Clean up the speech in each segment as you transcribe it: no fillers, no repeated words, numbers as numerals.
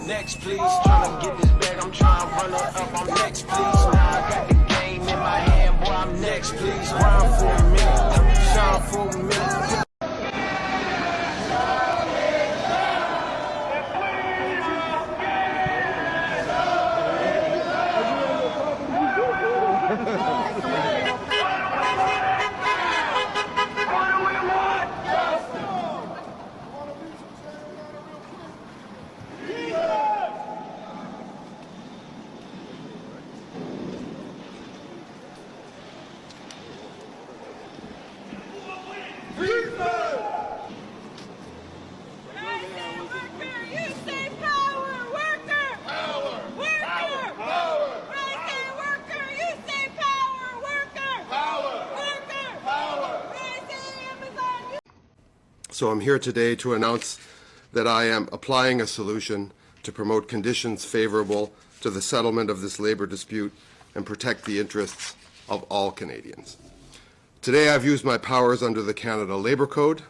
Next, please. Tryna get this bag, I'm tryna run it up. I'm next, please. Now I got the game in my hand, boy. I'm next, please. Grind for a minute, shine for a minute. So I'm here today to announce that I am applying a solution to promote conditions favorable to the settlement of this labor dispute and protect the interests of all Canadians. Today I've used my powers under the Canada Labour Code.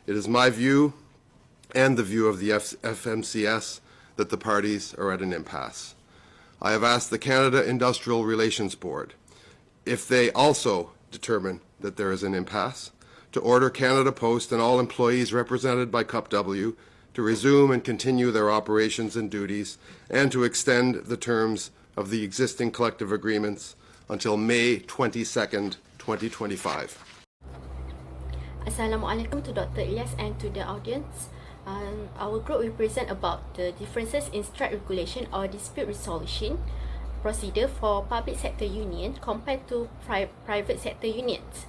It is my view and the view of the FMCS that the parties are at an impasse. I have asked the Canada Industrial Relations Board, if they also determine that there is an impasse, to order Canada Post and all employees represented by CUPW to resume and continue their operations and duties and to extend the terms of the existing collective agreements until May 22nd, 2025. Assalamualaikum to Dr. Ilyas and to the audience. Our group will present about the differences in strike regulation or dispute resolution procedure for public sector union compared to private sector unions.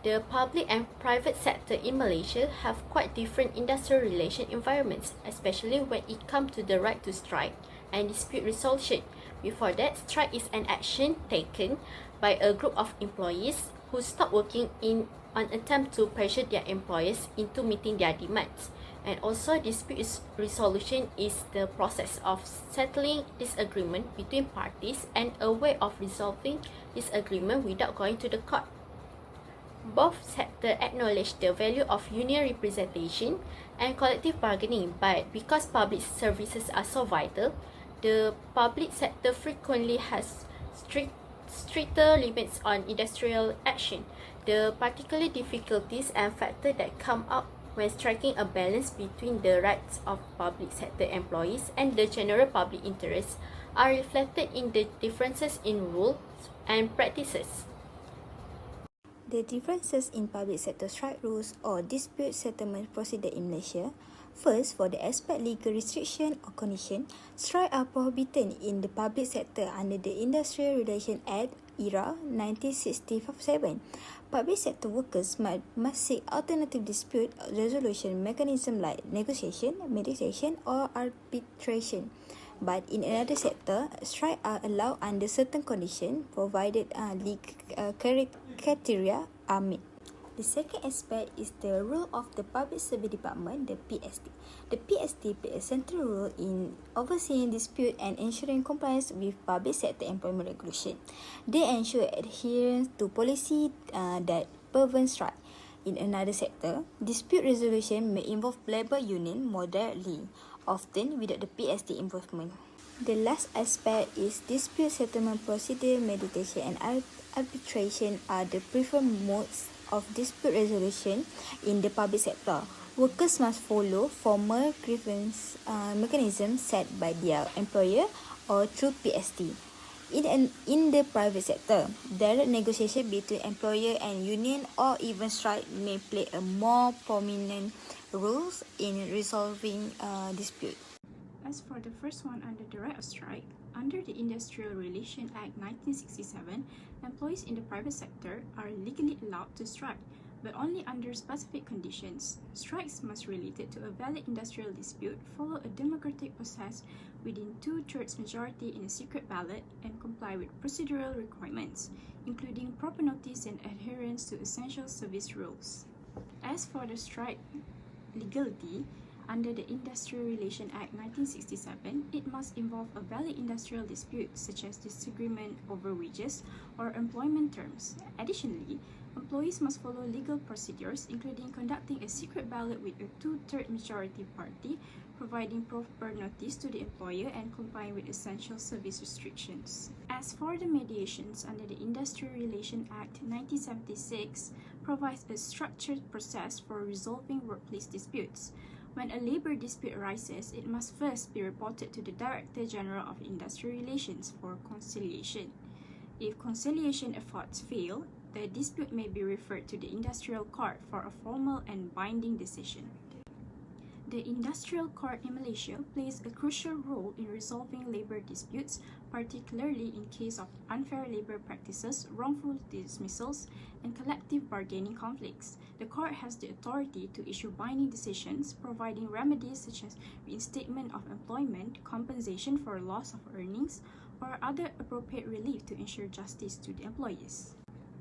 The public and private sector in Malaysia have quite different industrial relation environments, especially when it comes to the right to strike and dispute resolution. Before that, strike is an action taken by a group of employees who stop working in an attempt to pressure their employers into meeting their demands. And also, dispute resolution is the process of settling disagreement between parties and a way of resolving disagreement without going to the court. Both sectors acknowledge the value of union representation and collective bargaining, but because public services are so vital, the public sector frequently has stricter limits on industrial action. The particular difficulties and factors that come up when striking a balance between the rights of public sector employees and the general public interest are reflected in the differences in rules and practices. The differences in public sector strike rules or dispute settlement procedure in Malaysia. First, for the aspect legal restriction or condition, strike are prohibited in the public sector under the Industrial Relations Act (IRA) 1967. Public sector workers must seek alternative dispute resolution mechanism like negotiation, mediation or arbitration. But in another sector, strike are allowed under certain conditions provided legal criteria are met. The second aspect is the role of the Public Service Department, the PSD. The PSD plays a central role in overseeing dispute and ensuring compliance with public sector employment regulation. They ensure adherence to policy that prevent strike. In another sector, dispute resolution may involve labour union more directly, often without the PSD involvement. The last aspect is dispute settlement procedure. Mediation and arbitration are the preferred modes of dispute resolution in the public sector. Workers must follow formal grievance mechanisms set by their employer or through PSD. In the private sector, direct negotiation between employer and union or even strike may play a more prominent role in resolving dispute. As for the first one under the right of strike, under the Industrial Relations Act 1967, employees in the private sector are legally allowed to strike, but only under specific conditions. Strikes must related to a valid industrial dispute, follow a democratic process within 2/3 majority in a secret ballot, and comply with procedural requirements, including proper notice and adherence to essential service rules. As for the strike legality, under the Industrial Relations Act 1967, it must involve a valid industrial dispute, such as disagreement over wages or employment terms. Additionally, employees must follow legal procedures, including conducting a secret ballot with a 2/3 majority party, providing proper notice to the employer and complying with essential service restrictions. As for the mediations under the Industrial Relations Act 1976, provides a structured process for resolving workplace disputes. When a labor dispute arises, it must first be reported to the Director General of Industrial Relations for conciliation. If conciliation efforts fail, the dispute may be referred to the Industrial Court for a formal and binding decision. The Industrial Court in Malaysia plays a crucial role in resolving labor disputes, particularly in case of unfair labor practices, wrongful dismissals, and collective bargaining conflicts. The court has the authority to issue binding decisions, providing remedies such as reinstatement of employment, compensation for loss of earnings, or other appropriate relief to ensure justice to the employees.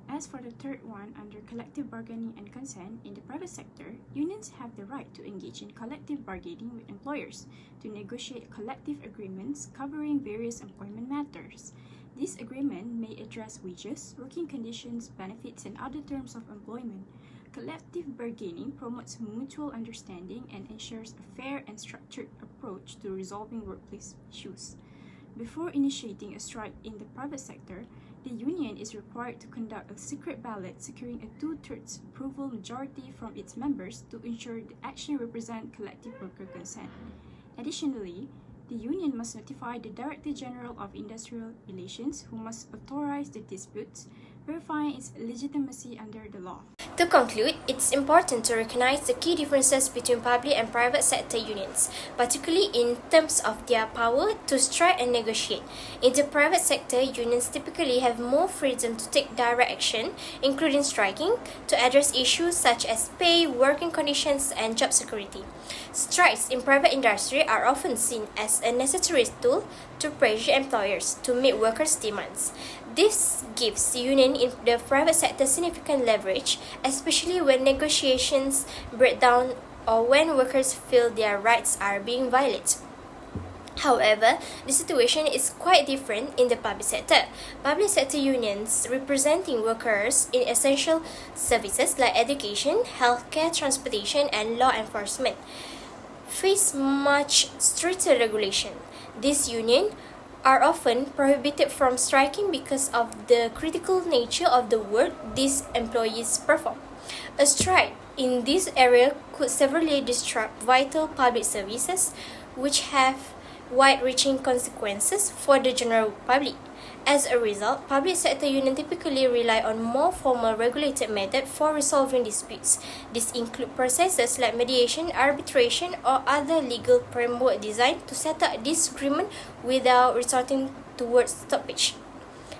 As for the third one, under collective bargaining and consent, in the private sector, unions have the right to engage in collective bargaining with employers to negotiate collective agreements covering various employment matters. This agreement may address wages, working conditions, benefits, and other terms of employment. Collective bargaining promotes mutual understanding and ensures a fair and structured approach to resolving workplace issues. Before initiating a strike in the private sector, the union is required to conduct a secret ballot securing a 2/3 approval majority from its members to ensure the action represents collective worker consent. Additionally, the union must notify the Director General of Industrial Relations, who must authorize the disputes, verifying its legitimacy under the law. To conclude, it's important to recognize the key differences between public and private sector unions, particularly in terms of their power to strike and negotiate. In the private sector, unions typically have more freedom to take direct action, including striking, to address issues such as pay, working conditions, and job security. Strikes in private industry are often seen as a necessary tool to pressure employers to meet workers' demands. This gives unions in the private sector significant leverage, especially when negotiations break down or when workers feel their rights are being violated. However, the situation is quite different in the public sector. Public sector unions representing workers in essential services like education, healthcare, transportation, and law enforcement face much stricter regulation. These unions are often prohibited from striking because of the critical nature of the work these employees perform. A strike in this area could severely disrupt vital public services, which have wide-reaching consequences for the general public. As a result, public sector unions typically rely on more formal regulated methods for resolving disputes. These include processes like mediation, arbitration, or other legal framework designed to settle disagreement without resorting towards stoppage.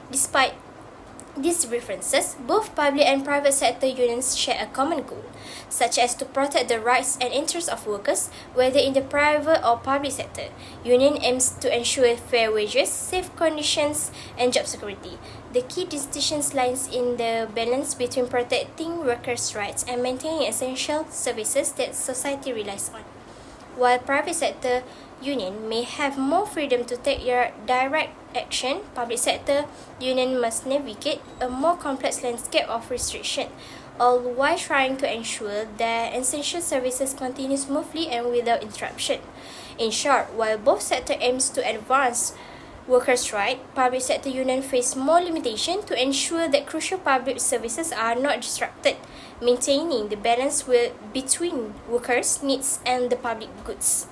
Despite these differences, both public and private sector unions share a common goal, such as to protect the rights and interests of workers, whether in the private or public sector. Union aims to ensure fair wages, safe conditions, and job security. The key distinction lies in the balance between protecting workers' rights and maintaining essential services that society relies on. While private sector union may have more freedom to take direct action, public sector union must navigate a more complex landscape of restriction, all while trying to ensure that essential services continue smoothly and without interruption. In short, while both sectors aims to advance workers' rights, public sector unions face more limitation to ensure that crucial public services are not disrupted, maintaining the balance between workers' needs and the public goods.